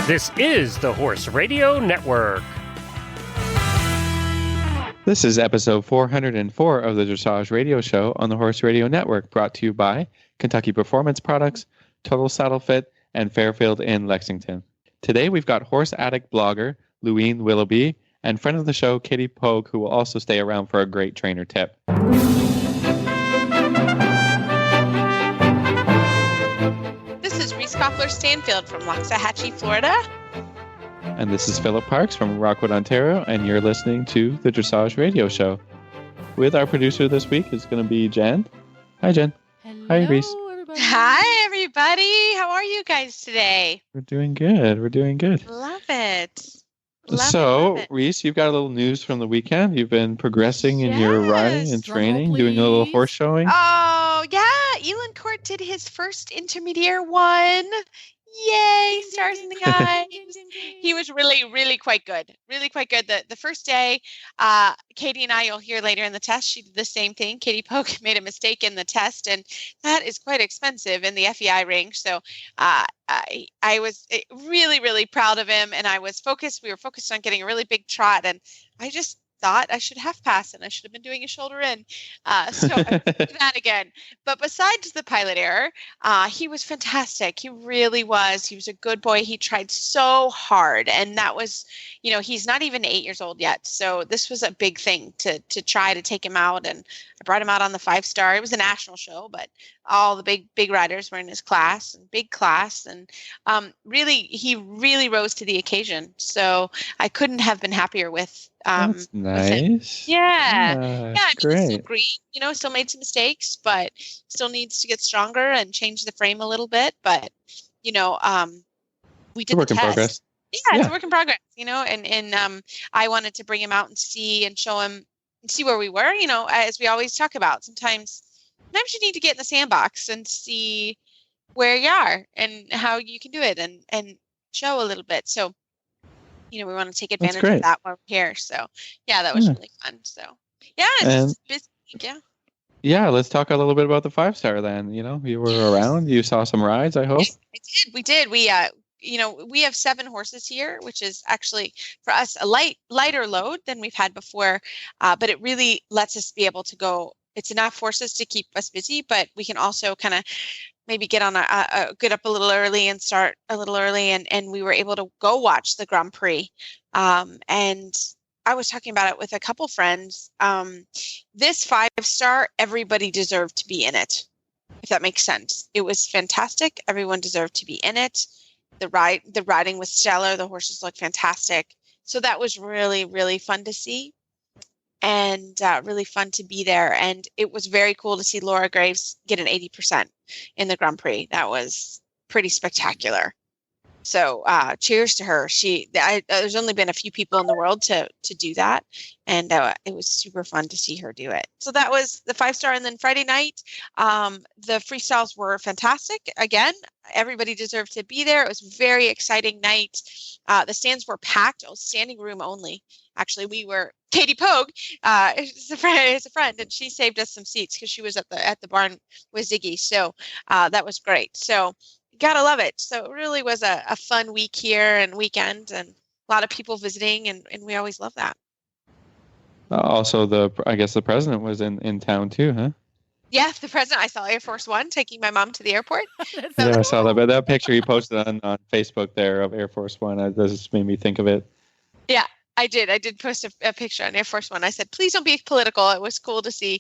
This is the Horse Radio Network. This is episode 404 of the Dressage Radio Show on the Horse Radio Network, brought to you by Kentucky Performance Products, Total Saddle Fit, and Fairfield in Lexington. Today we've got horse addict blogger Leueen Willoughby and friend of the show Katie Poag, who will also stay around for a great trainer tip. This is Reese Koffler-Stanfield from Loxahatchee, Florida. And this is Philip Parks from Rockwood, Ontario, and you're listening to the Dressage Radio Show. With our producer this week is going to be Jen. Hi, Jen. Hello, Hi, Reese. everybody. Hi, everybody. How are you guys today? We're doing good. Love it. So, love it. Reese, you've got a little news from the weekend. You've been progressing in your riding and Drum training, roll, doing a little please. horse showing. Oh, yeah. Elon Court did his first intermediate one. Yay, stars in the eyes. He was really quite good. Really quite good. The first day, Katie and I, you'll hear later in the test, she did the same thing. Katie Poag made a mistake in the test, and that is quite expensive in the FEI range. So I was really proud of him, and I was focused. We were focused on getting a really big trot, and I just thought I should have passed and I should have been doing a shoulder in. So I did that again. But besides the pilot error, he was fantastic. He really was. He was a good boy. He tried so hard. And that was, he's not even 8 years old yet. So this was a big thing to try to take him out. And I brought him out on the 5-star. It was a national show, but all the big riders were in his class and big class. And he really rose to the occasion. So I couldn't have been happier with That's nice. Yeah. Great. Still green, still made some mistakes, but still needs to get stronger and change the frame a little bit. But, we did Work the in test. progress. Yeah, it's a work in progress, and I wanted to bring him out and see and show him and see where we were, as we always talk about. Sometimes you need to get in the sandbox and see where you are and how you can do it and show a little bit. So, we want to take advantage of that one here. So, yeah, that was really fun. So, yeah, it's busy. Yeah. Yeah, let's talk a little bit about the 5-star then. You were around. You saw some rides, I hope. We did. We have 7 horses here, which is actually for us a lighter load than we've had before. But it really lets us be able to go. It's enough horses to keep us busy, but we can also kind of maybe get on get up a little early and start a little early. And we were able to go watch the Grand Prix. And I was talking about it with a couple friends. This 5-star, everybody deserved to be in it, if that makes sense. It was fantastic. Everyone deserved to be in it. The riding was stellar. The horses looked fantastic. So that was really fun to see. And really fun to be there. And it was very cool to see Laura Graves get an 80% in the Grand Prix. That was pretty spectacular. So cheers to her. There's only been a few people in the world to do that. And it was super fun to see her do it. So that was the 5-star. And then Friday night, the freestyles were fantastic. Again, everybody deserved to be there. It was a very exciting night. The stands were packed. It was standing room only. Actually, Katie Poag is a friend, and she saved us some seats because she was at the barn with Ziggy. So that was great. So you gotta love it. So it really was a fun week here and weekend, and a lot of people visiting, and we always love that. Also, I guess the president was in town too, huh? Yeah, the president. I saw Air Force One taking my mom to the airport. Yeah, I saw that. But that picture he posted on Facebook there of Air Force One, that just made me think of it. Yeah. I did post a picture on Air Force One. I said, please don't be political. It was cool to see,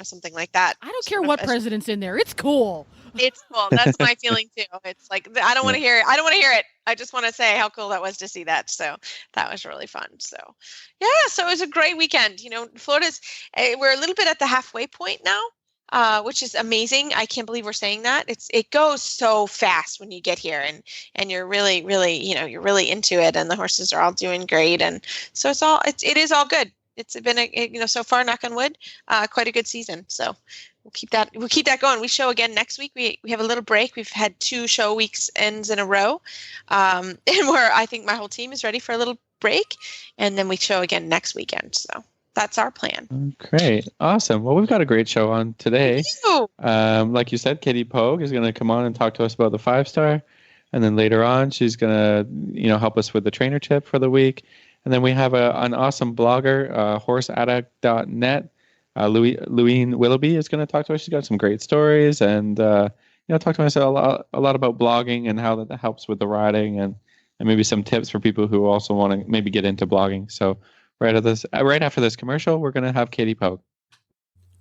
something like that. I don't care what president's in there. It's cool. It's cool. That's my feeling too. It's like, I don't want to hear it. I don't want to hear it. I just want to say how cool that was to see that. So that was really fun. So yeah, so it was a great weekend. We're a little bit at the halfway point now. Which is amazing. I can't believe we're saying that. It goes so fast when you get here, and you're really, you're really into it, and the horses are all doing great, and so it is all good. It's been so far, knock on wood, quite a good season. So we'll keep that going. We show again next week. We have a little break. We've had 2 show weeks ends in a row, and I think my whole team is ready for a little break, and then we show again next weekend. So that's our plan. Great. Awesome. Well, we've got a great show on today. Like you said, Katie Poag is going to come on and talk to us about the 5-star. And then later on, she's going to, help us with the trainer tip for the week. And then we have an awesome blogger, horseaddict.net. Leueen Willoughby is going to talk to us. She's got some great stories and, talk to us a lot about blogging and how that helps with the riding and maybe some tips for people who also want to maybe get into blogging. So right after this commercial, we're going to have Katie Poag.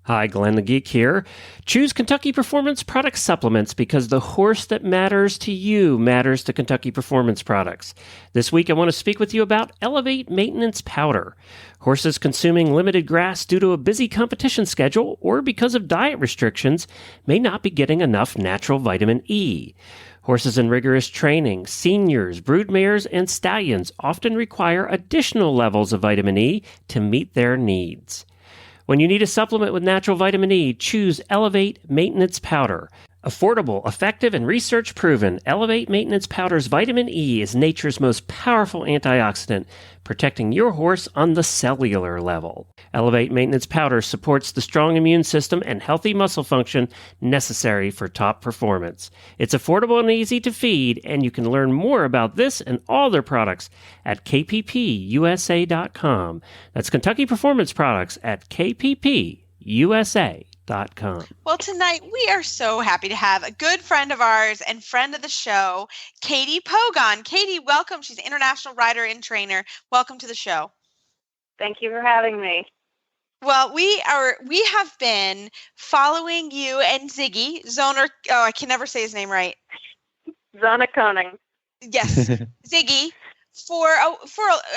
Hi, Glenn the Geek here. Choose Kentucky Performance Product Supplements because the horse that matters to you matters to Kentucky Performance Products. This week, I want to speak with you about Elevate Maintenance Powder. Horses consuming limited grass due to a busy competition schedule or because of diet restrictions may not be getting enough natural vitamin E. Horses in rigorous training, seniors, broodmares, and stallions often require additional levels of vitamin E to meet their needs. When you need a supplement with natural vitamin E, choose Elevate Maintenance Powder. Affordable, effective, and research proven, Elevate Maintenance Powder's vitamin E is nature's most powerful antioxidant, protecting your horse on the cellular level. Elevate Maintenance Powder supports the strong immune system and healthy muscle function necessary for top performance. It's affordable and easy to feed, and you can learn more about this and all their products at kppusa.com. That's Kentucky Performance Products at kppusa.com. Well, tonight we are so happy to have a good friend of ours and friend of the show, Katie Poag on. Katie, welcome. She's an international rider and trainer. Welcome to the show. Thank you for having me. Well, we have been following you and Ziggy Zoner. Oh, I can never say his name right. Zona Koning. Yes, Ziggy. For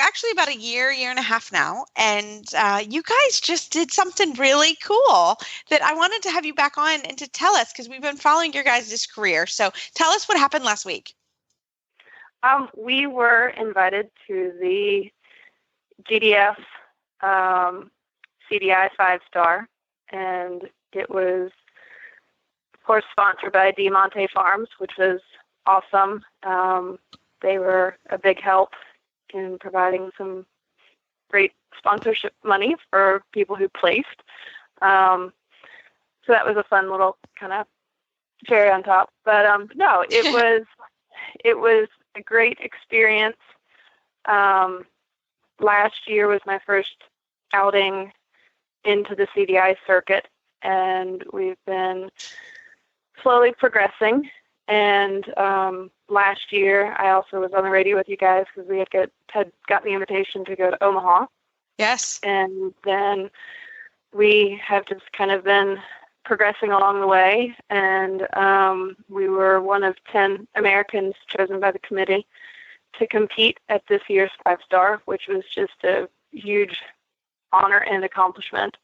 actually about a year and a half now. And you guys just did something really cool that I wanted to have you back on and to tell us, because we've been following your guys' career. So tell us what happened last week. We were invited to the GDF CDI 5-star, and it was, of course, sponsored by D. Monte Farms, which was awesome. They were a big help in providing some great sponsorship money for people who placed. So that was a fun little kind of cherry on top. But no, it was a great experience. Last year was my first outing into the CDI circuit, and we've been slowly progressing. And last year, I also was on the radio with you guys because we had gotten the invitation to go to Omaha. Yes. And then we have just kind of been progressing along the way. And we were one of 10 Americans chosen by the committee to compete at this year's 5-star, which was just a huge honor and accomplishment.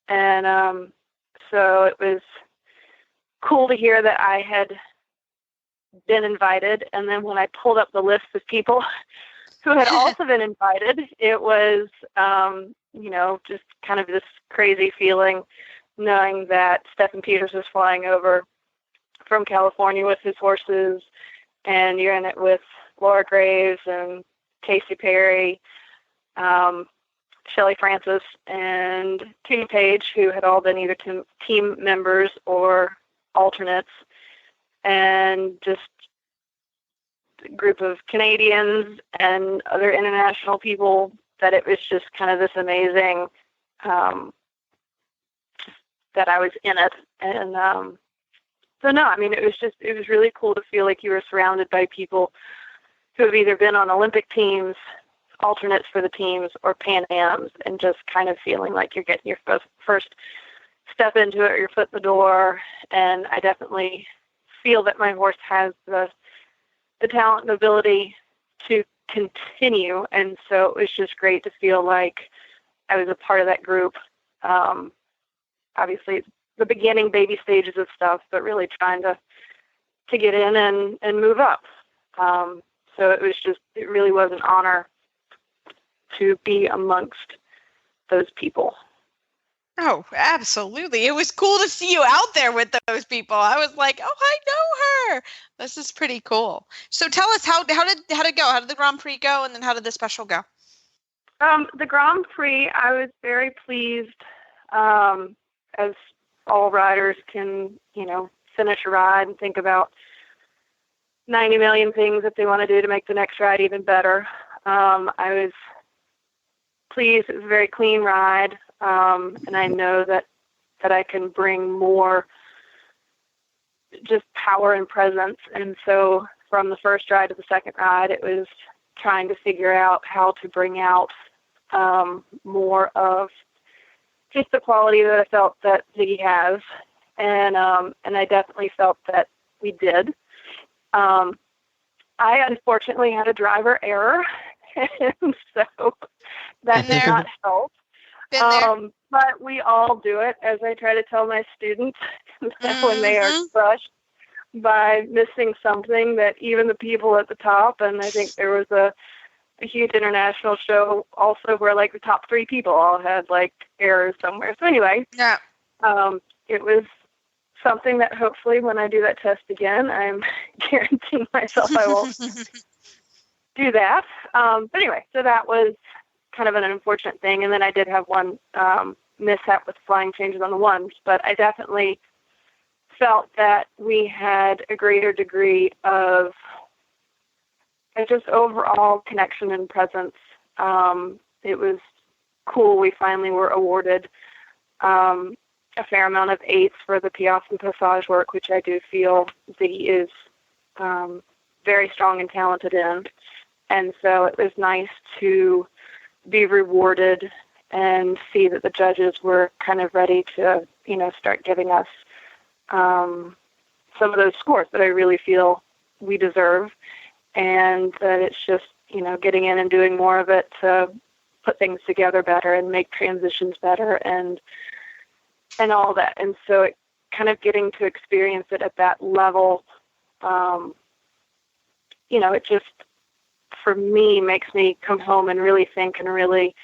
And so it was cool to hear that I had been invited, and then when I pulled up the list of people who had also been invited, it was just kind of this crazy feeling knowing that Stephen Peters was flying over from California with his horses, and you're in it with Laura Graves and Casey Perry, Shelley Francis, and Katie Page, who had all been either team members or alternates, and just a group of Canadians and other international people, that it was just kind of this amazing, that I was in it. And so no, I mean, it was really cool to feel like you were surrounded by people who have either been on Olympic teams, alternates for the teams, or Pan Ams, and just kind of feeling like you're getting your first step into it, or your foot in the door. And I definitely feel that my horse has the talent and ability to continue, and so it was just great to feel like I was a part of that group. Obviously, it's the beginning baby stages of stuff, but really trying to get in and move up. So it really was an honor to be amongst those people. Oh, absolutely. It was cool to see you out there with those people. I was like, oh, I know her. This is pretty cool. So tell us, how did it go? How did the Grand Prix go? And then how did the special go? The Grand Prix, I was very pleased, as all riders can, finish a ride and think about 90 million things that they want to do to make the next ride even better. I was pleased. It was a very clean ride, and I know that I can bring more just power and presence. And so from the first ride to the second ride, it was trying to figure out how to bring out more of just the quality that I felt that Ziggy has. And I definitely felt that we did. I unfortunately had a driver error, and so that did not help. But we all do it, as I try to tell my students when they are crushed by missing something, that even the people at the top, and I think there was a huge international show also where like the top 3 people all had like errors somewhere. So anyway, it was something that hopefully when I do that test again, I'm guaranteeing myself I will do that. But anyway, so that was kind of an unfortunate thing. And then I did have one mishap with flying changes on the ones, but I definitely felt that we had a greater degree of just overall connection and presence. It was cool. We finally were awarded a fair amount of 8s for the Piaffe and Passage work, which I do feel Ziggy is very strong and talented in. And so it was nice to be rewarded and see that the judges were kind of ready to, start giving us some of those scores that I really feel we deserve. And that it's just, getting in and doing more of it to put things together better and make transitions better and all that. And so it kind of getting to experience it at that level, it just, for me, makes me come home and really think and really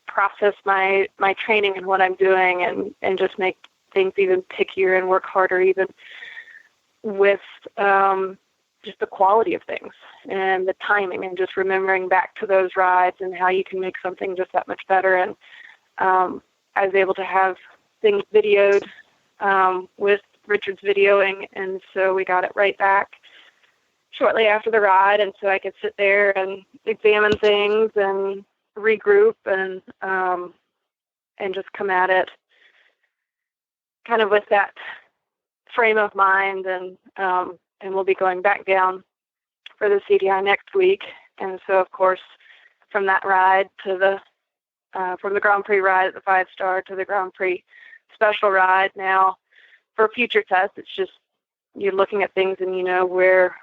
process my training and what I'm doing and just make things even pickier and work harder even with just the quality of things and the timing and just remembering back to those rides and how you can make something just that much better. And I was able to have things videoed with Richard's videoing, and so we got it right back shortly after the ride, and so I could sit there and examine things and regroup and just come at it kind of with that frame of mind. And we'll be going back down for the CDI next week, and so of course from that ride to the from the Grand Prix ride at the 5-star to the Grand Prix special ride. Now, for future tests, it's just you're looking at things and where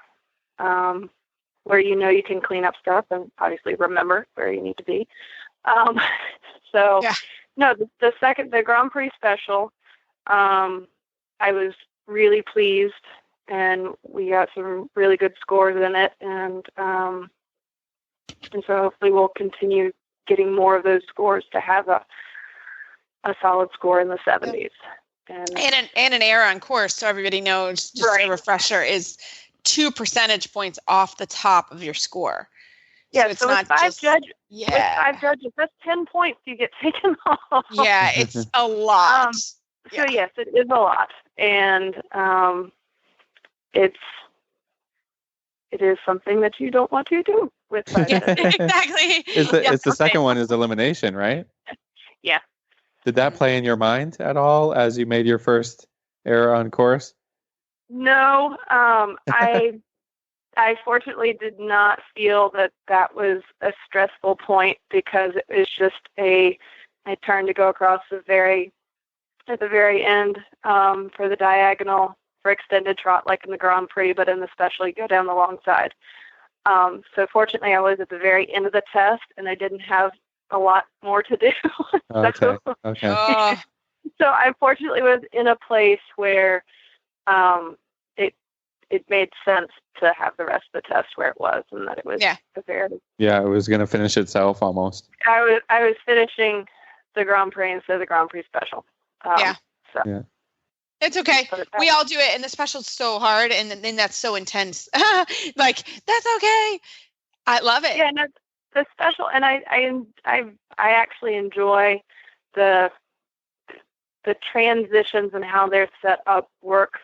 you can clean up stuff and obviously remember where you need to be. No, the Grand Prix special, I was really pleased, and we got some really good scores in it, and so hopefully we'll continue getting more of those scores to have a solid score in the 70s. And an error on course, so everybody knows, just a refresher, is 2 percentage points off the top of your score. Yeah, so it's not with just with 5 judges, that's 10 points you get taken off. Yeah, it's a lot. So yes, it is a lot, and it is something that you don't want to do with 5 judges. Exactly. It's the second one is elimination, right? Yeah. Did that play in your mind at all as you made your first error on course? No, I fortunately did not feel that was a stressful point, because it was just I turned to go across at the very end for the diagonal for extended trot, like in the Grand Prix, but in the special you go down the long side. So fortunately I was at the very end of the test and I didn't have a lot more to do. Okay. So I fortunately was in a place where it made sense to have the rest of the test where it was, and that it was a very... Yeah, it was going to finish itself almost. I was finishing the Grand Prix instead of the Grand Prix special. It's okay. We all do it, and the special's so hard, and then that's so intense. Like, that's okay. I love it. Yeah, no, the special, and I actually enjoy the transitions and how they're set up work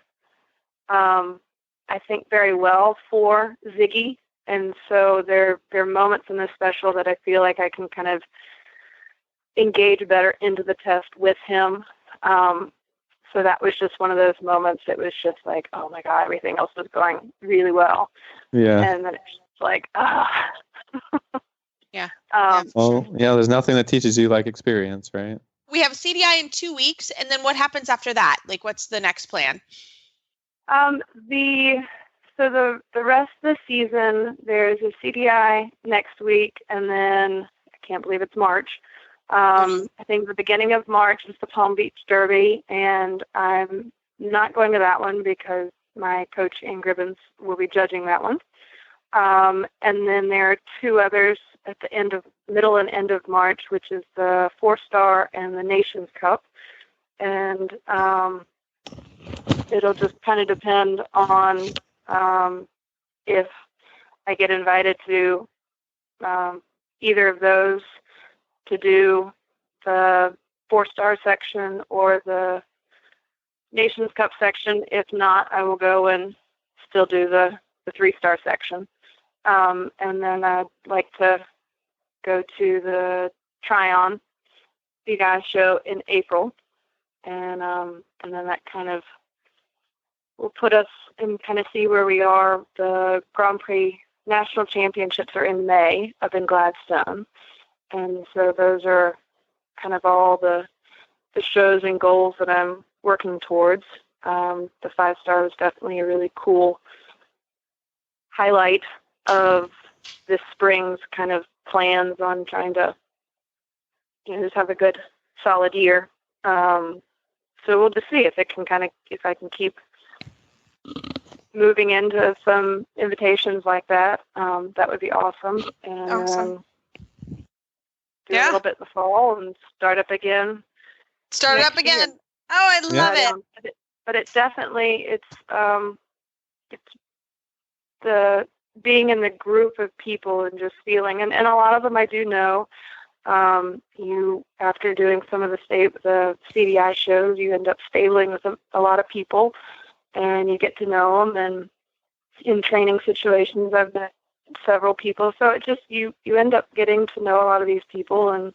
I think, very well for Ziggy. And so there are moments in this special that I feel like I can kind of engage better into the test with him. So that was just one of those moments. It was just like, oh my God, everything else was going really well. Yeah. And then it's just like, Yeah. Well, yeah, there's nothing that teaches you like experience, right? We have CDI in 2 weeks, and then what happens after that? Like, what's the next plan? The rest of the season, there's a CDI next week, and then I can't believe it's March. I think the beginning of March is the Palm Beach Derby, and I'm not going to that one because my coach, Ann Gribbons, will be judging that one. And then there are 2 others at the middle and end of March, which is the 4-star and the Nations Cup. And it'll just kind of depend on if I get invited to either of those to do the 4-star section or the Nations Cup section. If not, I will go and still do the 3-star section. And then I'd like to go to the Tryon CDI show in April. And then that kind of will put us and kind of see where we are. The Grand Prix National Championships are in May up in Gladstone. And so those are kind of all the shows and goals that I'm working towards. The 5-star was definitely a really cool highlight of this spring's kind of plans on trying to, just have a good solid year. So we'll just see if I can keep moving into some invitations like that. That would be awesome. And Awesome. do a little bit in the fall and start up again. Start it up again. Year. Oh, I love it. But it definitely, it's the being in the group of people and just feeling, and a lot of them I do know. You, after doing some of the CDI shows, you end up stabling with a lot of people, and you get to know them. And in training situations, I've met several people, so it just you end up getting to know a lot of these people, and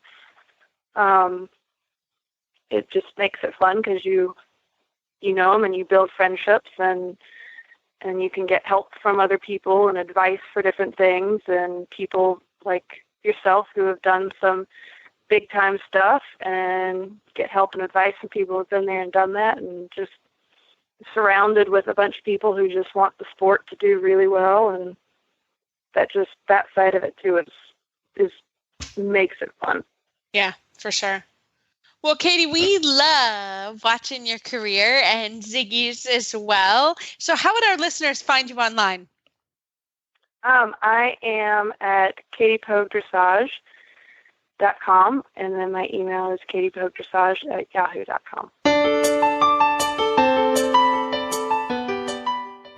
it just makes it fun because you know them and you build friendships, and you can get help from other people and advice for different things, and people like yourself who have done some big time stuff and get help and advice from people who've been there and done that, and just surrounded with a bunch of people who just want the sport to do really well, and that side of it too is makes it fun. Yeah, for sure. Well, Katie, we love watching your career and Ziggy's as well. So how would our listeners find you online? I am at katiepoagdressage.com, and then my email is katiepoagdressage@yahoo.com.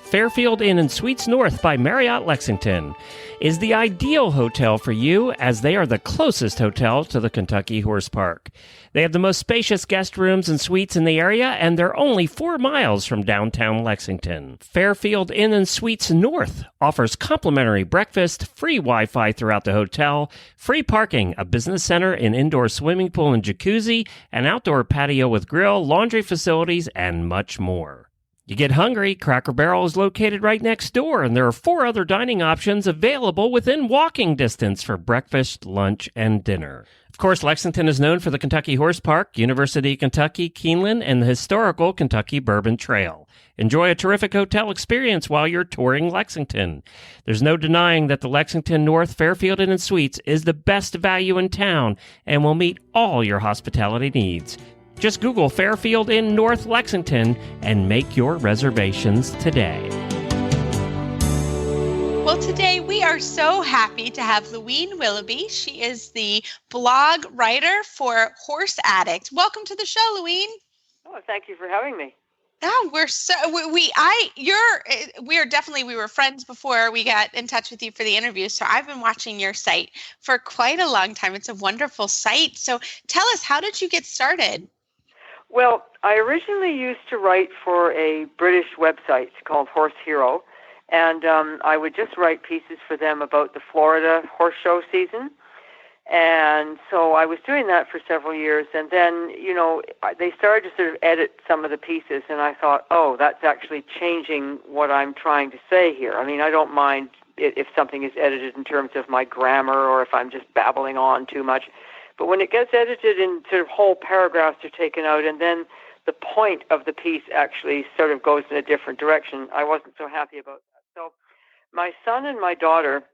Fairfield Inn and Suites North by Marriott Lexington is the ideal hotel for you, as they are the closest hotel to the Kentucky Horse Park. They have the most spacious guest rooms and suites in the area, and they're only 4 miles from downtown Lexington. Fairfield Inn and Suites North offers complimentary breakfast, free Wi-Fi throughout the hotel, free parking, a business center, an indoor swimming pool and jacuzzi, an outdoor patio with grill, laundry facilities, and much more. You get hungry, Cracker Barrel is located right next door, and there are 4 other dining options available within walking distance for breakfast, lunch, and dinner. Of course, Lexington is known for the Kentucky Horse Park, University of Kentucky, Keeneland, and the historical Kentucky Bourbon Trail. Enjoy a terrific hotel experience while you're touring Lexington. There's no denying that the Lexington North Fairfield Inn and Suites is the best value in town and will meet all your hospitality needs. Just Google Fairfield Inn North Lexington and make your reservations today. Well, today we are so happy to have Leueen Willoughby. She is the blog writer for Horse Addict. Welcome to the show, Leueen. Oh, thank you for having me. Oh, we were friends before we got in touch with you for the interview. So I've been watching your site for quite a long time. It's a wonderful site. So tell us, how did you get started? Well, I originally used to write for a British website called Horse Hero, And I would just write pieces for them about the Florida horse show season. And so I was doing that for several years. And then, they started to sort of edit some of the pieces. And I thought, oh, that's actually changing what I'm trying to say here. I mean, I don't mind if something is edited in terms of my grammar or if I'm just babbling on too much. But when it gets edited and sort of whole paragraphs are taken out and then the point of the piece actually sort of goes in a different direction, I wasn't so happy about that. So my son and my daughter,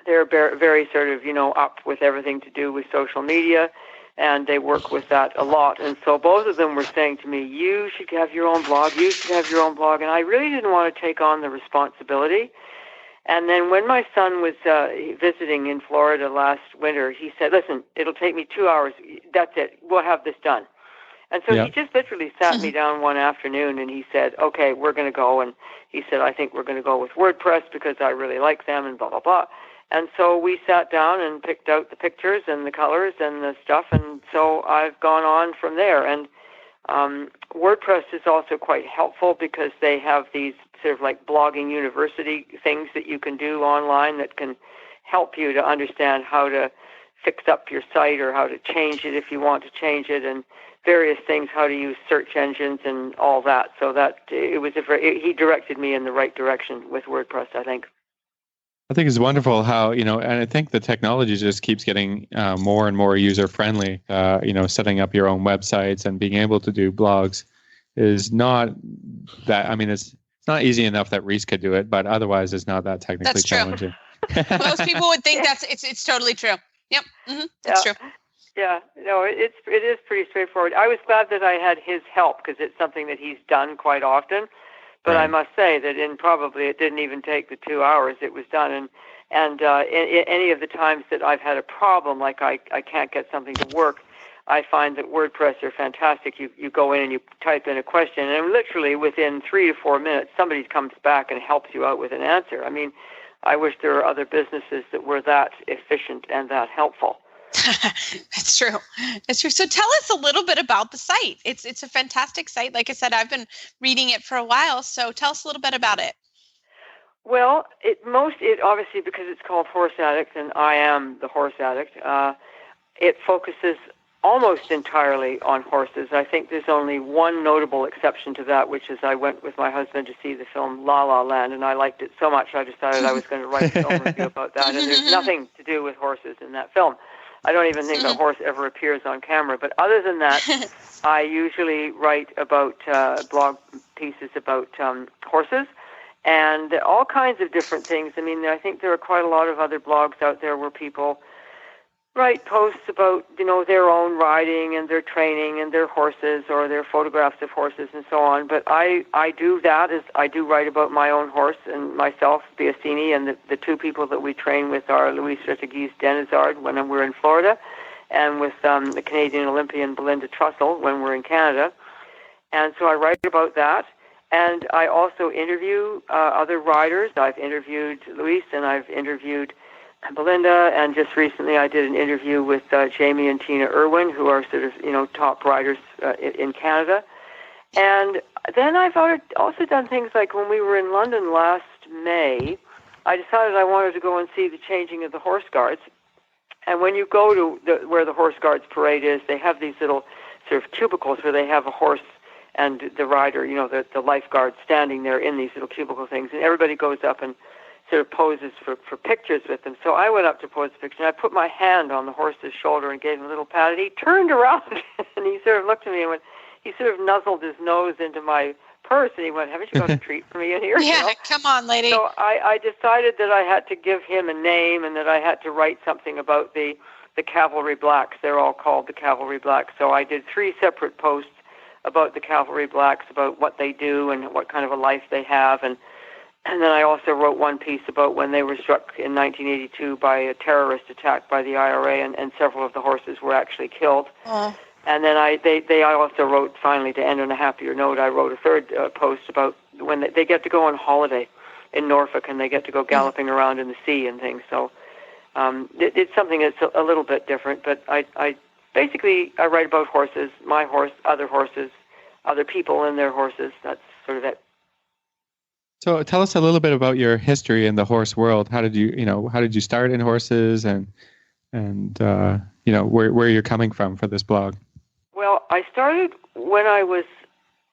they're very sort of, up with everything to do with social media, and they work with that a lot. And so both of them were saying to me, you should have your own blog, And I really didn't want to take on the responsibility. And then when my son was visiting in Florida last winter, he said, listen, it'll take me 2 hours. That's it. We'll have this done. And so he just literally sat me down one afternoon and he said, okay, we're going to go. And he said, I think we're going to go with WordPress because I really like them and blah, blah, blah. And so we sat down and picked out the pictures and the colors and the stuff. And so I've gone on from there. And WordPress is also quite helpful because they have these sort of like blogging university things that you can do online that can help you to understand how to fix up your site or how to change it if you want to change it, and various things, how to use search engines and all that. So that it was he directed me in the right direction with WordPress, I think. I think it's wonderful how, and I think the technology just keeps getting more and more user-friendly. Setting up your own websites and being able to do blogs is not that, it's not easy enough that Reese could do it, but otherwise it's not that technically challenging. Most people would think it's totally true. Yep, that's true. Yeah, no, it is pretty straightforward. I was glad that I had his help because it's something that he's done quite often. But right. I must say that it didn't even take the 2 hours. It was done. And in any of the times that I've had a problem, like I can't get something to work, I find that WordPress are fantastic. You go in and you type in a question, and literally within 3 to 4 minutes, somebody comes back and helps you out with an answer. I mean, I wish there were other businesses that were that efficient and that helpful. It's true. It's true. So tell us a little bit about the site. It's a fantastic site. Like I said, I've been reading it for a while. So tell us a little bit about it. Well, it obviously, because it's called Horse Addict and I am the Horse Addict, it focuses almost entirely on horses. I think there's only one notable exception to that, which is I went with my husband to see the film La La Land, and I liked it so much I decided I was going to write a film review about that. And there's nothing to do with horses in that film. I don't even think a horse ever appears on camera. But other than that, I usually write about blog pieces about horses and all kinds of different things. I mean, I think there are quite a lot of other blogs out there where people write posts about, their own riding and their training and their horses or their photographs of horses and so on. But I do that as I do write about my own horse and myself, Biasini, and the two people that we train with are Louis Strateguise Denizard when we're in Florida and with the Canadian Olympian Belinda Trussell when we're in Canada. And so I write about that. And I also interview other riders. I've interviewed Louis and I've interviewed Belinda, and just recently I did an interview with Jamie and Tina Irwin, who are sort of, top riders in Canada. And then I've also done things like when we were in London last May, I decided I wanted to go and see the changing of the horse guards. And when you go to where the horse guards parade is, they have these little sort of cubicles where they have a horse and the rider, the lifeguard standing there in these little cubicle things. And everybody goes up and sort of poses for pictures with them. So I went up to pose a picture, and I put my hand on the horse's shoulder and gave him a little pat, and he turned around, and he sort of looked at me and he sort of nuzzled his nose into my purse, and he went, haven't you got a treat for me in here? Yeah, come on, lady. So I decided that I had to give him a name and that I had to write something about the Cavalry Blacks. They're all called the Cavalry Blacks. So I did 3 separate posts about the Cavalry Blacks, about what they do and what kind of a life they have, and then I also wrote one piece about when they were struck in 1982 by a terrorist attack by the IRA, and several of the horses were actually killed. And then I also wrote, finally, to end on a happier note, I wrote a third post about when they get to go on holiday in Norfolk and they get to go galloping around in the sea and things. So it's something that's a little bit different, but I basically write about horses, my horse, other horses, other people and their horses. That's sort of it. So tell us a little bit about your history in the horse world. How did you start in horses, and where you're coming from for this blog? Well, I started when I was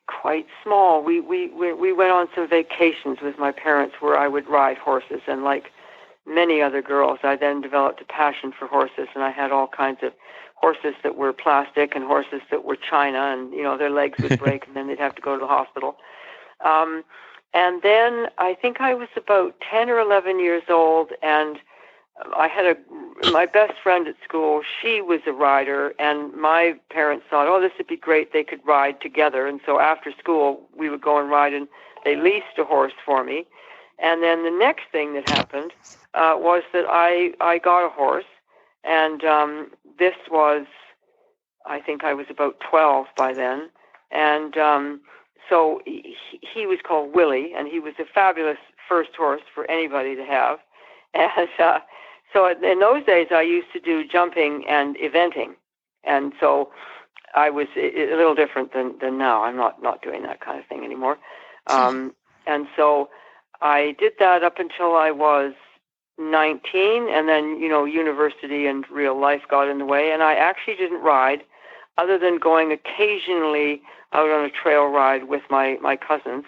quite small. We went on some vacations with my parents where I would ride horses, and like many other girls, I then developed a passion for horses, and I had all kinds of horses that were plastic and horses that were china, and their legs would break and then they'd have to go to the hospital. And then I think I was about 10 or 11 years old, and I had my best friend at school. She was a rider, and my parents thought, oh, this would be great. They could ride together. And so after school, we would go and ride, and they leased a horse for me. And then the next thing that happened was that I got a horse, and this was, I think I was about 12 by then, and so he was called Willie, and he was a fabulous first horse for anybody to have. And so in those days, I used to do jumping and eventing, and so I was a little different than now. I'm not doing that kind of thing anymore. And so I did that up until I was 19, and then university and real life got in the way, and I actually didn't ride, other than going occasionally out on a trail ride with my cousins.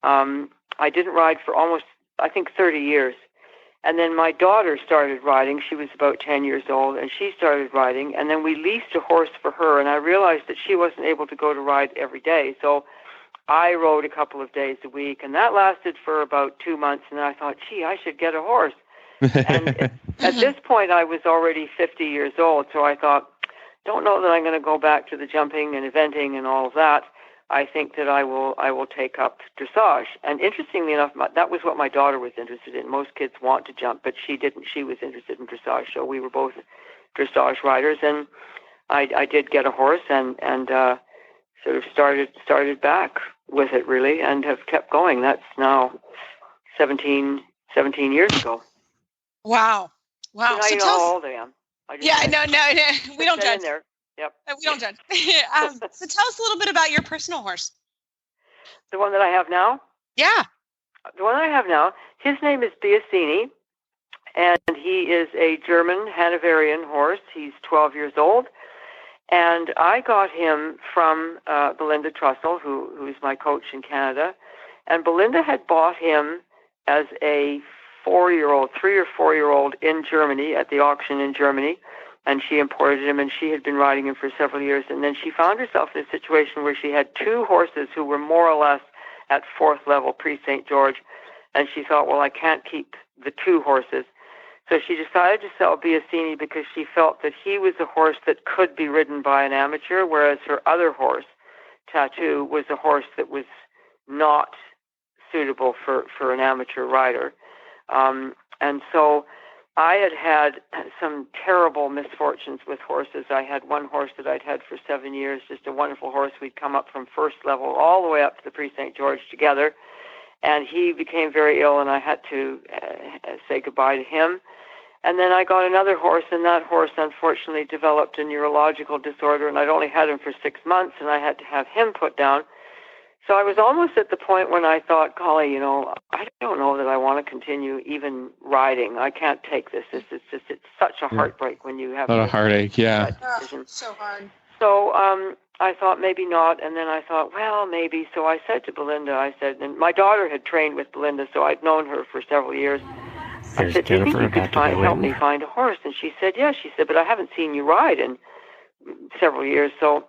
I didn't ride for almost, I think, 30 years. And then my daughter started riding. She was about 10 years old, and she started riding, and then we leased a horse for her, and I realized that she wasn't able to go to ride every day, so I rode a couple of days a week, and that lasted for about 2 months, and I thought, gee, I should get a horse. And at this point, I was already 50 years old, so I thought, don't know that I'm going to go back to the jumping and eventing and all of that. I think that I will take up dressage. And interestingly enough, that was what my daughter was interested in. Most kids want to jump, but she didn't. She was interested in dressage, so we were both dressage riders. And I did get a horse and sort of started back with it, really, and have kept going. That's now 17 years ago. Wow. So now you know how old I am. No. We don't judge. There. Yep. We don't judge. So tell us a little bit about your personal horse. The one that I have now? Yeah. The one I have now, his name is Biasini, and he is a German Hanoverian horse. He's 12 years old, and I got him from Belinda Trussell, who is my coach in Canada, and Belinda had bought him as a 3 or 4-year-old in Germany at the auction in Germany, and she imported him, and she had been riding him for several years, and then she found herself in a situation where she had 2 horses who were more or less at 4th level pre-St. George, and she thought, well, I can't keep the 2 horses. So she decided to sell Biasini because she felt that he was a horse that could be ridden by an amateur, whereas her other horse, Tattoo, was a horse that was not suitable for an amateur rider. And so I had some terrible misfortunes with horses. I had one horse that I'd had for 7 years, just a wonderful horse. We'd come up from 1st level all the way up to the pre-St. George together, and he became very ill, and I had to say goodbye to him. And then I got another horse, and that horse unfortunately developed a neurological disorder, and I'd only had him for 6 months, and I had to have him put down. So I was almost at the point when I thought, golly, I don't know that I want to continue even riding. I can't take this. It's such a heartbreak when you have a lot of heartache, yeah. So hard. So I thought maybe not, and then I thought, well, maybe. So I said to Belinda, and my daughter had trained with Belinda, so I'd known her for several years. I said, do you think you could help me find a horse? And she said, yes. She said, but I haven't seen you ride in several years. So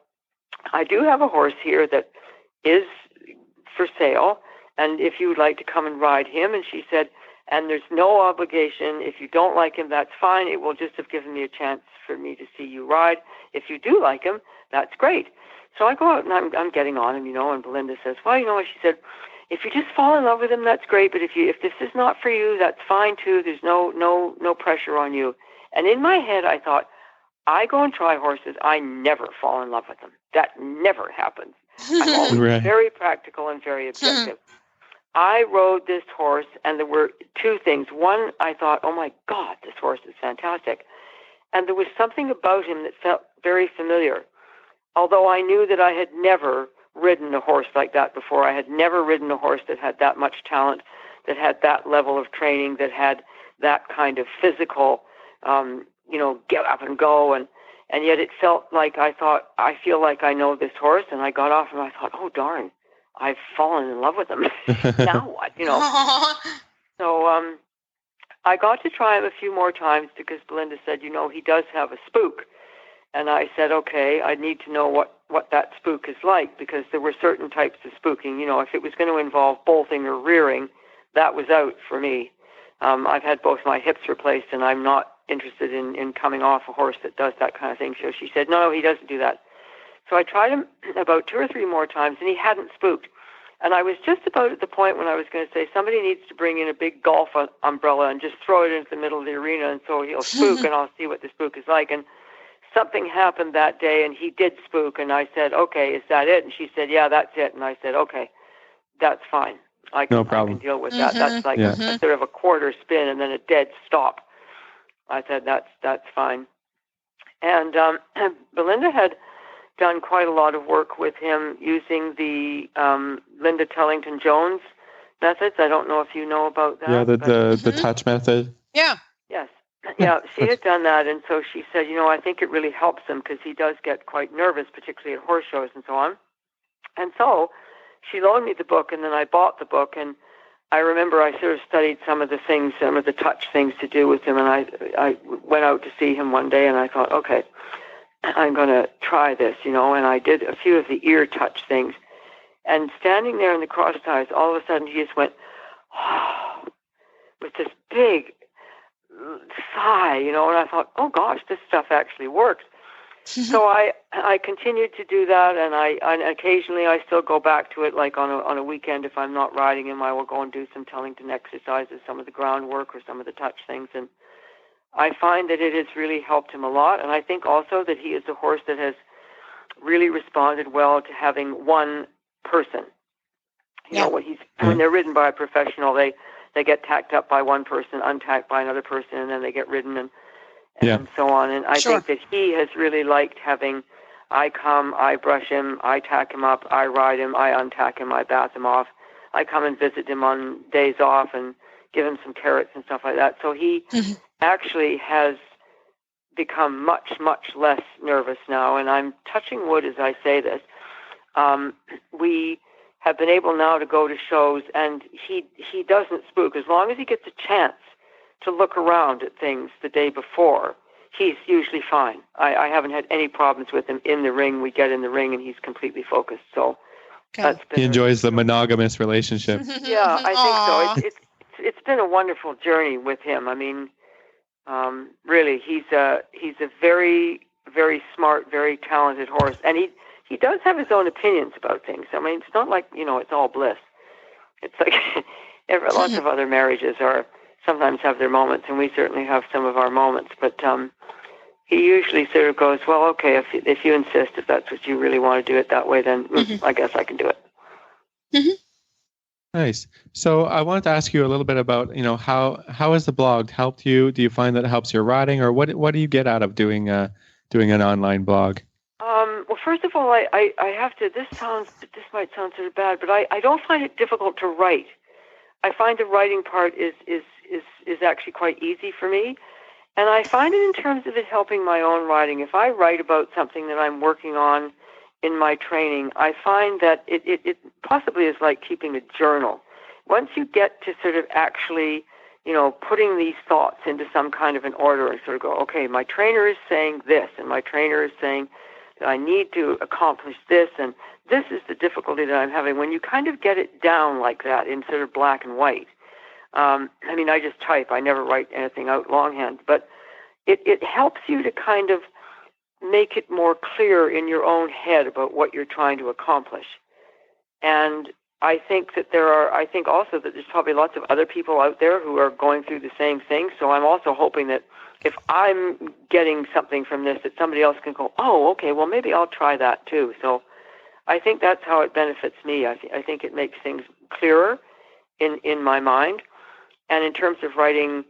I do have a horse here that is for sale, and if you would like to come and ride him. And she said, and there's no obligation. If you don't like him, that's fine. It will just have given me a chance for me to see you ride. If you do like him, that's great. So I go out and I'm getting on him, and Belinda says, well, she said, if you just fall in love with him, that's great. But if this is not for you, that's fine too. There's no pressure on you. And in my head, I thought, I go and try horses. I never fall in love with them. That never happens. I'm always very practical and very objective. I rode this horse, and there were 2 things. One, I thought, oh my God, this horse is fantastic. And there was something about him that felt very familiar. Although I knew that I had never ridden a horse like that before. I had never ridden a horse that had that much talent, that had that level of training, that had that kind of physical, get up and go. And yet it felt like I feel like I know this horse. And I got off and I thought, oh, darn, I've fallen in love with him. Now what, So I got to try him a few more times because Belinda said, he does have a spook. And I said, okay, I need to know what that spook is like, because there were certain types of spooking. If it was going to involve bolting or rearing, that was out for me. I've had both my hips replaced, and I'm not interested in coming off a horse that does that kind of thing. So she said, no, he doesn't do that. So I tried him about 2 or 3 more times, and he hadn't spooked. And I was just about at the point when I was going to say, somebody needs to bring in a big golf umbrella and just throw it into the middle of the arena, and so he'll spook, and I'll see what the spook is like. And something happened that day, and he did spook, and I said, okay, is that it? And she said, yeah, that's it. And I said, okay, that's fine. No problem. I can deal with that. That's like a sort of a quarter spin and then a dead stop. I said, that's fine. And Belinda had done quite a lot of work with him using the Linda Tellington-Jones methods. I don't know if you know about that. Yeah, the touch method. Yeah. Yes. Yeah, she had done that, and so she said, I think it really helps him because he does get quite nervous, particularly at horse shows and so on. And so she loaned me the book, and then I bought the book, and I remember I sort of studied some of the touch things to do with him, and I went out to see him one day, and I thought, okay, I'm going to try this, and I did a few of the ear touch things. And standing there in the cross ties, all of a sudden he just went, oh, with this big sigh, and I thought, oh gosh, this stuff actually works. So I continued to do that, and occasionally I still go back to it, like on a weekend if I'm not riding him, I will go and do some Tellington exercises, some of the groundwork or some of the touch things, and I find that it has really helped him a lot. And I think also that he is a horse that has really responded well to having one person. When they're ridden by a professional, they get tacked up by one person, untacked by another person, and then they get ridden and so on. And I think that he has really liked having, I come, I brush him, I tack him up, I ride him, I untack him, I bath him off. I come and visit him on days off and give him some carrots and stuff like that. So he actually has become much, much less nervous now. And I'm touching wood as I say this. We have been able now to go to shows, and he doesn't spook. As long as he gets a chance to look around at things the day before, he's usually fine. I haven't had any problems with him in the ring. We get in the ring, and he's completely focused. So that's been he enjoys the monogamous relationship. Yeah, I think so. It's been a wonderful journey with him. I mean, really, he's a very, very smart, very talented horse, and he does have his own opinions about things. I mean, it's not like, it's all bliss. It's like lots of other marriages sometimes have their moments, and we certainly have some of our moments. But he usually sort of goes, well, okay, if you insist, if that's what you really want to do it that way, then I guess I can do it. Nice. So I wanted to ask you a little bit about, how has the blog helped you? Do you find that it helps your riding, or what do you get out of doing an online blog? Well, first of all, I have to. This might sound sort of bad, but I don't find it difficult to write. I find the writing part is actually quite easy for me, and I find it in terms of it helping my own riding. If I write about something that I'm working on in my training, I find that it possibly is like keeping a journal. Once you get to sort of actually, putting these thoughts into some kind of an order and sort of go, okay, my trainer is saying this, and my trainer is saying that I need to accomplish this, and this is the difficulty that I'm having. When you kind of get it down like that in sort of black and white, I just type. I never write anything out longhand, but it helps you to kind of make it more clear in your own head about what you're trying to accomplish. And I think that also that there's probably lots of other people out there who are going through the same thing. So I'm also hoping that if I'm getting something from this, that somebody else can go, oh, okay, well, maybe I'll try that too. So I think that's how it benefits me. I think it makes things clearer in my mind. And in terms of writing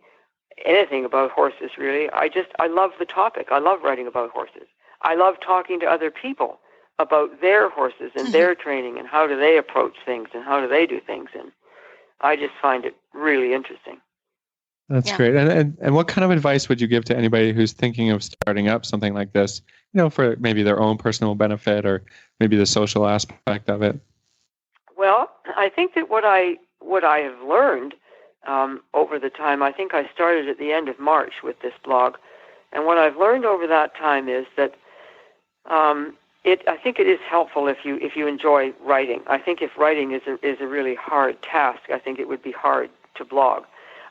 anything about horses, really, I love the topic. I love writing about horses. I love talking to other people about their horses and their training and how do they approach things and how do they do things. And I just find it really interesting. That's great. And what kind of advice would you give to anybody who's thinking of starting up something like this, for maybe their own personal benefit or maybe the social aspect of it? Well, I think that what I have learned over the time, I think I started at the end of March with this blog, and what I've learned over that time is that I think it is helpful if you enjoy writing. I think if writing is a really hard task, I think it would be hard to blog.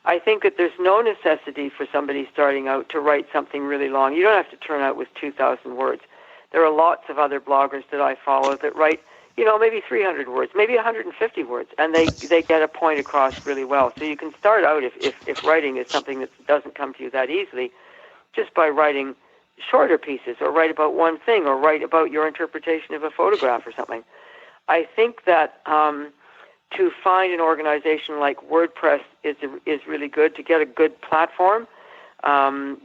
I think that there's no necessity for somebody starting out to write something really long. You don't have to turn out with 2,000 words. There are lots of other bloggers that I follow that write, maybe 300 words, maybe 150 words, and they get a point across really well. So you can start out if writing is something that doesn't come to you that easily, just by writing shorter pieces, or write about one thing, or write about your interpretation of a photograph or something. I think that to find an organization like WordPress is really good, to get a good platform,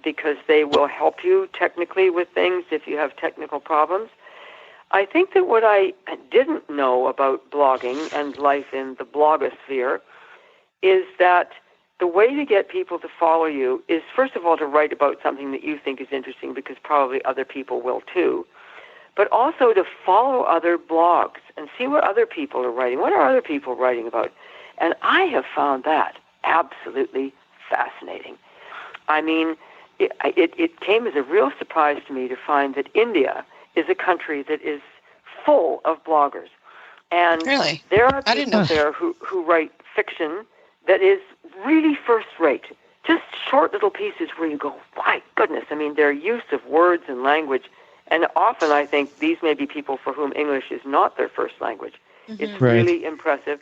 because they will help you technically with things if you have technical problems. I think that what I didn't know about blogging and life in the blogosphere is that the way to get people to follow you is, first of all, to write about something that you think is interesting, because probably other people will too, but also to follow other blogs and see what other people are writing. What are other people writing about? And I have found that absolutely fascinating. I mean, it came as a real surprise to me to find that India is a country that is full of bloggers. And really? There are people there who write fiction that is really first-rate, just short little pieces where you go, my goodness, I mean, their use of words and language, and often I think these may be people for whom English is not their first language. Mm-hmm. It's really impressive.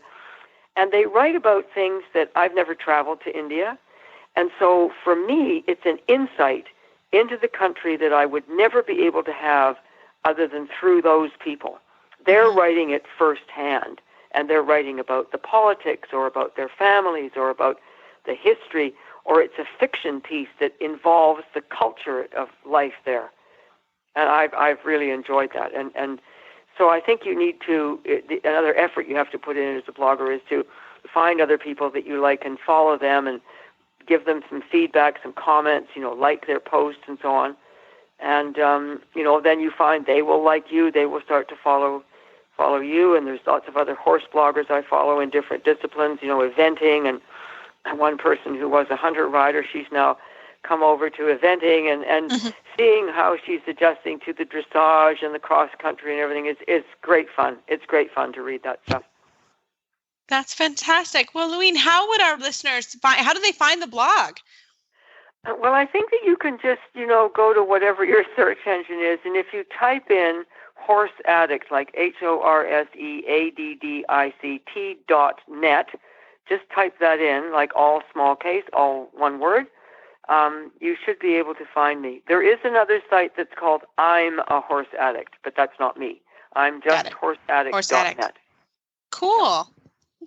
And they write about things that I've never traveled to India, and so for me, it's an insight into the country that I would never be able to have other than through those people. They're writing it firsthand, and they're writing about the politics or about their families or about the history, or it's a fiction piece that involves the culture of life there. And I've really enjoyed that. And so I think you need to, another effort you have to put in as a blogger is to find other people that you like and follow them and give them some feedback, some comments, like their posts and so on. And, then you find they will like you, they will start to follow you, and there's lots of other horse bloggers I follow in different disciplines, eventing, and one person who was a hunter rider, she's now come over to eventing, and seeing how she's adjusting to the dressage and the cross country and everything is great fun. It's great fun to read that stuff. That's fantastic. Well, Leueen, how would our listeners how do they find the blog? Well, I think that you can just, go to whatever your search engine is, and if you type in Horse Addict, like HORSEADDICT.net, just type that in, like all small case, all one word, you should be able to find me. There is another site that's called I'm a Horse Addict, but that's not me. I'm just horseaddict.net. Cool.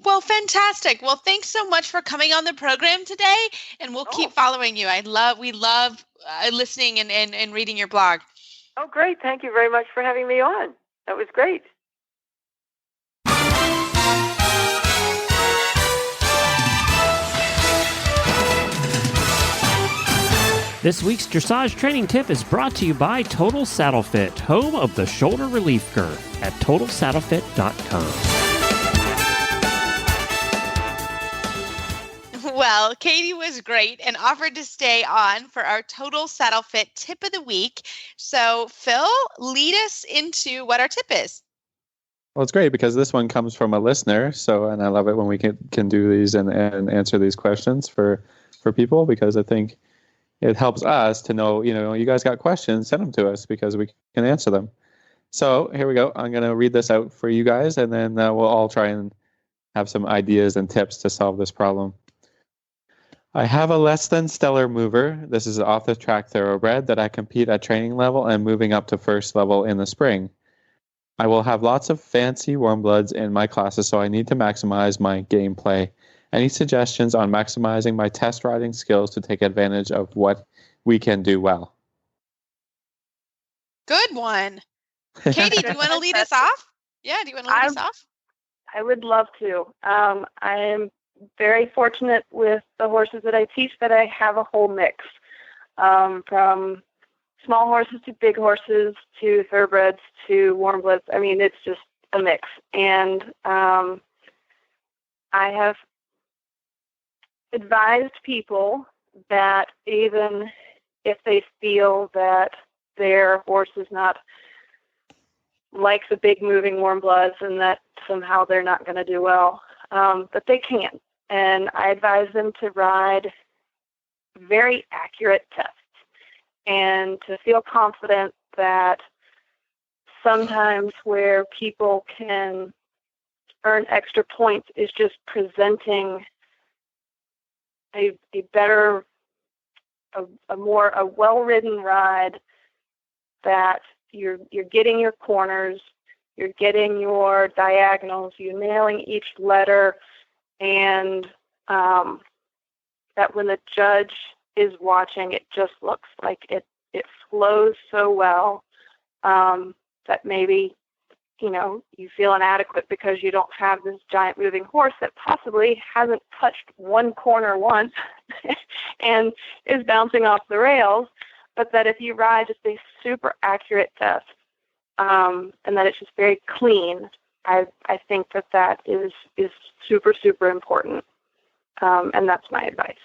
Well, fantastic. Well, thanks so much for coming on the program today, and we'll keep following you. We love listening and reading your blog. Oh, great. Thank you very much for having me on. That was great. This week's dressage training tip is brought to you by Total Saddle Fit, home of the shoulder relief girth at TotalSaddleFit.com. Well, Katie was great and offered to stay on for our Total Saddle Fit tip of the week. So, Phil, lead us into what our tip is. Well, it's great because this one comes from a listener. And I love it when we can do these and answer these questions for people, because I think it helps us to know, you guys got questions, send them to us because we can answer them. So here we go. I'm going to read this out for you guys, and then we'll all try and have some ideas and tips to solve this problem. I have a less than stellar mover. This is an off-the-track thoroughbred that I compete at training level and moving up to first level in the spring. I will have lots of fancy warm bloods in my classes, so I need to maximize my gameplay. Any suggestions on maximizing my test riding skills to take advantage of what we can do well? Good one. Katie, do you want to lead us off? Yeah, do you want to lead us off? I would love to. I am very fortunate with the horses that I teach that I have a whole mix, from small horses to big horses to thoroughbreds to warm bloods. I mean, it's just a mix. And I have advised people that even if they feel that their horse is not like the big moving warm bloods and that somehow they're not going to do well, that they can. And I advise them to ride very accurate tests and to feel confident that sometimes where people can earn extra points is just presenting a better, a well-ridden ride, that you're getting your corners, you're getting your diagonals, you're nailing each letter, and that when the judge is watching, it just looks like it flows so well, that maybe, you feel inadequate because you don't have this giant moving horse that possibly hasn't touched one corner once and is bouncing off the rails, but that if you ride just a super accurate test, and that it's just very clean, I think that is super, super important. And that's my advice.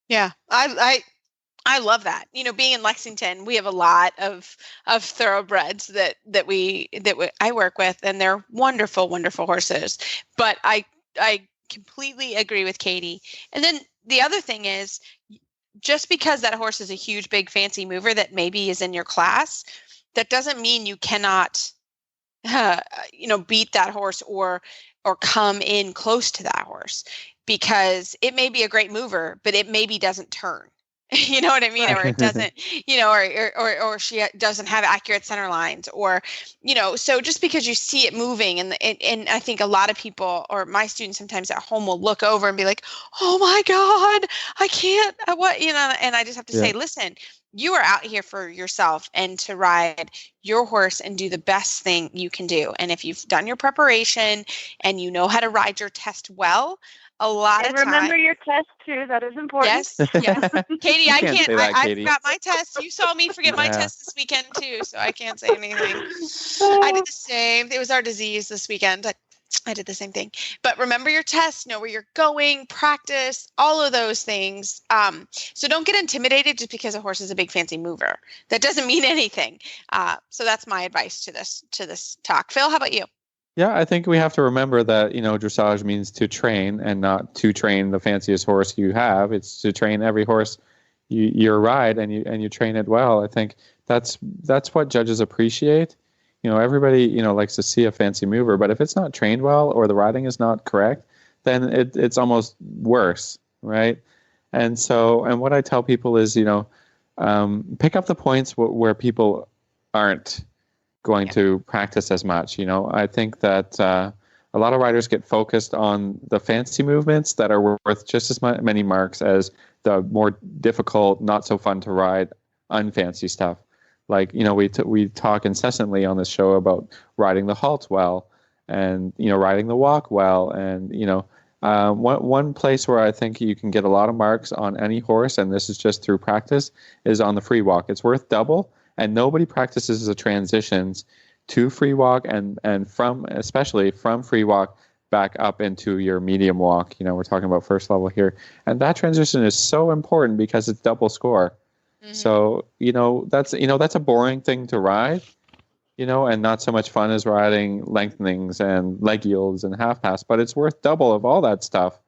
Yeah, I love that. Being in Lexington, we have a lot of thoroughbreds that I work with, and they're wonderful, wonderful horses. But I completely agree with Katie. And then the other thing is, just because that horse is a huge, big, fancy mover that maybe is in your class, that doesn't mean you cannot, beat that horse or come in close to that horse, because it may be a great mover, but it maybe doesn't turn. You know what I mean? Or it doesn't, or she doesn't have accurate center lines, or, so just because you see it moving, and I think a lot of people, or my students sometimes at home, will look over and be like, oh my God, I can't, and I just have to say, listen, you are out here for yourself and to ride your horse and do the best thing you can do. And if you've done your preparation and you know how to ride your test well, a lot of times. Remember your test too. That is important. Yes. Katie, I can't. I Katie. forgot my test. You saw me forget my test this weekend too, so I can't say anything. I did the same. It was our disease this weekend. I did the same thing. But remember your test. Know where you're going. Practice. All of those things. So don't get intimidated just because a horse is a big fancy mover. That doesn't mean anything. So that's my advice to this talk. Phil, how about you? Yeah, I think we have to remember that, dressage means to train, and not to train the fanciest horse you have. It's to train every horse you ride, and you train it well. I think that's what judges appreciate. Everybody, likes to see a fancy mover, but if it's not trained well or the riding is not correct, then it's almost worse, right? And what I tell people is, pick up the points where people aren't going to practice as much. I think that a lot of riders get focused on the fancy movements that are worth just as many marks as the more difficult, not so fun to ride, unfancy stuff. Like, we talk incessantly on this show about riding the halt well, and, riding the walk well. And, one place where I think you can get a lot of marks on any horse, and this is just through practice, is on the free walk. It's worth double. And nobody practices the transitions to free walk and especially from free walk back up into your medium walk. We're talking about first level here. And that transition is so important because it's double score. Mm-hmm. So, that's a boring thing to ride, and not so much fun as riding lengthenings and leg yields and half pass, but it's worth double of all that stuff.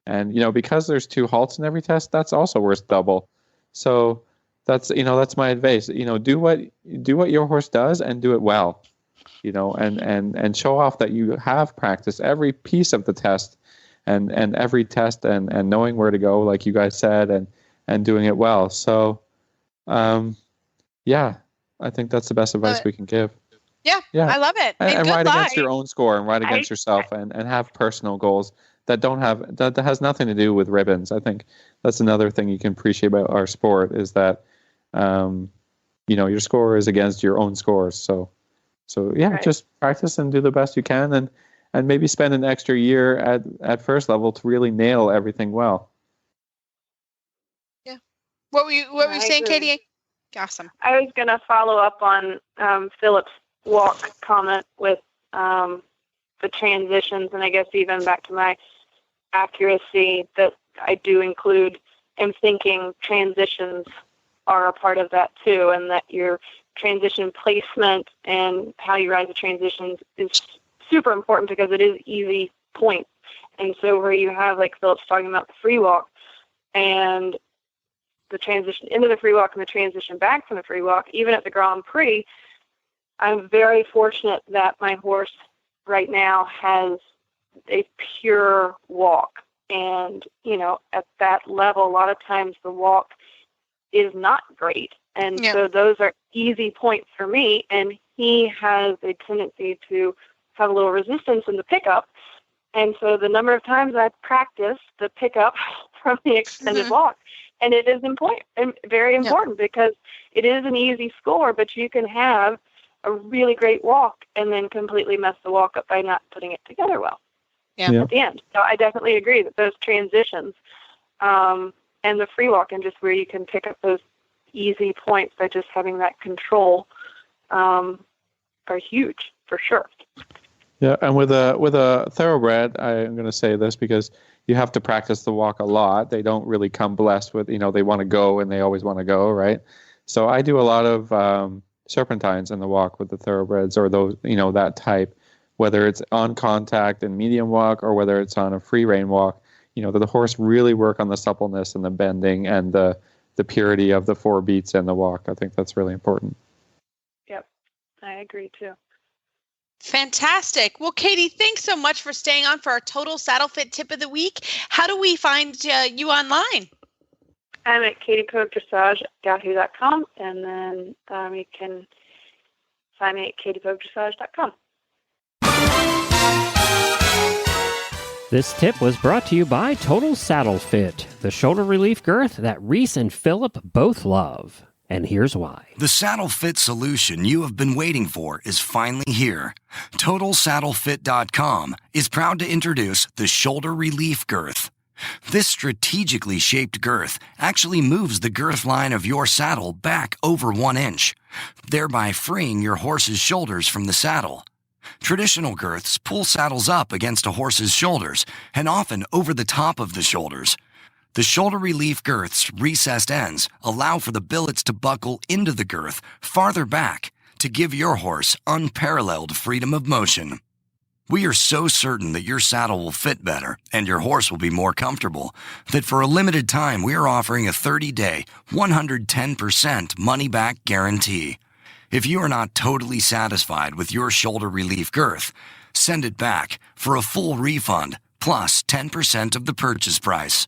And, because there's 2 halts in every test, that's also worth double. So that's my advice. Do what your horse does and do it well, and show off that you have practiced every piece of the test and every test and knowing where to go, like you guys said, and doing it well. So, I think that's the best advice we can give. Yeah, I love it. And ride against your own score and ride against yourself and have personal goals that has nothing to do with ribbons. I think that's another thing you can appreciate about our sport is that, your score is against your own scores. So yeah, Right. just practice and do the best you can, and maybe spend an extra year at first level to really nail everything well. What were you I saying, agree. Katie? Awesome. I was going to follow up on Philip's walk comment with the transitions, and I guess even back to my accuracy that I do include. I'm thinking transitions are a part of that too, and that your transition placement and how you ride the transitions is super important because it is easy points. And so where you have, like Philip's talking about, the free walk and the transition into the free walk and the transition back from the free walk, even at the Grand Prix, I'm very fortunate that my horse right now has a pure walk. And, at that level, a lot of times the walk is not great. And Yeah. so those are easy points for me. And he has a tendency to have a little resistance in the pickup. And so the number of times I practice the pickup from the extended walk, and it is important, and very important, because it is an easy score, but you can have a really great walk and then completely mess the walk up by not putting it together well at the end. So I definitely agree that those transitions and the free walk, and just where you can pick up those easy points by just having that control, are huge for sure. Yeah, and with a thoroughbred, I'm going to say this because you have to practice the walk a lot. They don't really come blessed with, they want to go and they always want to go, right? So I do a lot of serpentines in the walk with the thoroughbreds, or those, that type, whether it's on contact and medium walk or whether it's on a free rein walk. The horse really work on the suppleness and the bending and the purity of the 4 beats in the walk. I think that's really important. Yep, I agree too. Fantastic. Well, Katie, thanks so much for staying on for our Total Saddle Fit Tip of the Week. How do we find you online? I'm at katiepoagdressage.yahoo.com, and then you can find me at katiepoagdressage.com. This tip was brought to you by Total Saddle Fit, the shoulder relief girth that Reese and Philip both love. And here's why. The saddle fit solution you have been waiting for is finally here. TotalSaddleFit.com is proud to introduce the Shoulder Relief Girth. This strategically shaped girth actually moves the girth line of your saddle back over 1 inch, thereby freeing your horse's shoulders from the saddle. Traditional girths pull saddles up against a horse's shoulders and often over the top of the shoulders. The Shoulder Relief Girth's recessed ends allow for the billets to buckle into the girth farther back to give your horse unparalleled freedom of motion. We are so certain that your saddle will fit better and your horse will be more comfortable that for a limited time we are offering a 30-day, 110% money-back guarantee. If you are not totally satisfied with your Shoulder Relief Girth, send it back for a full refund plus 10% of the purchase price.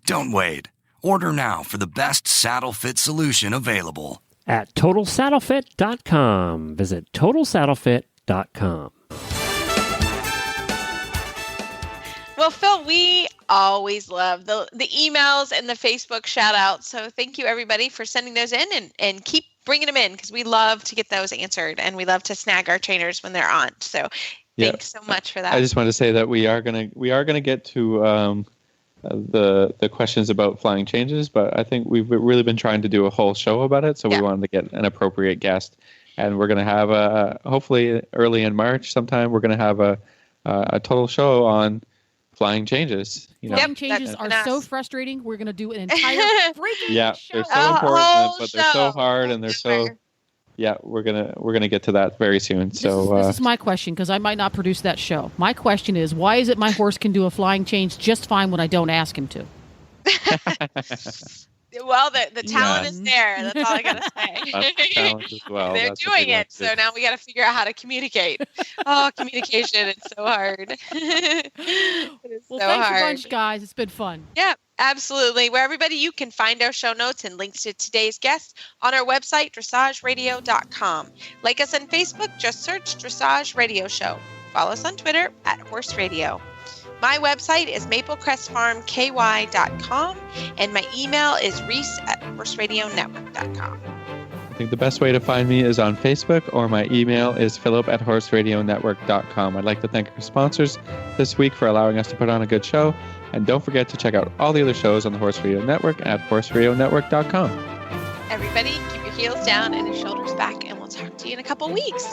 Don't wait. Order now for the best saddle fit solution available. At TotalSaddleFit.com. Visit TotalSaddleFit.com. Well, Phil, we always love the emails and the Facebook shout outs. So thank you, everybody, for sending those in and keep bringing them in, because we love to get those answered and we love to snag our trainers when they're on. So thanks so much for that. I just want to say that we are gonna get to the questions about flying changes, but I think we've really been trying to do a whole show about it, so we wanted to get an appropriate guest, and we're going to have hopefully early in March sometime, we're going to have a total show on flying changes. Flying changes are so frustrating. We're going to do an entire freaking show. They're so important, but they're so hard, and they're so... Yeah, we're gonna get to that very soon. This is my question, because I might not produce that show. My question is, why is it my horse can do a flying change just fine when I don't ask him to? Well, the talent is there. That's all I gotta say. That's the talent as well. They're doing it, so now we got to figure out how to communicate. Communication is so hard. Thanks a bunch, guys. It's been fun. Yeah. Absolutely. Where everybody, you can find our show notes and links to today's guests on our website, dressageradio.com. Like us on Facebook, just search Dressage Radio Show. Follow us on Twitter at Horse Radio. My website is maplecrestfarmky.com, and my email is reese@horseradionetwork.com. I think the best way to find me is on Facebook, or my email is philip@horseradionetwork.com. I'd like to thank our sponsors this week for allowing us to put on a good show. And don't forget to check out all the other shows on the Horse Radio Network at horseradionetwork.com. Everybody, keep your heels down and your shoulders back, and we'll talk to you in a couple weeks.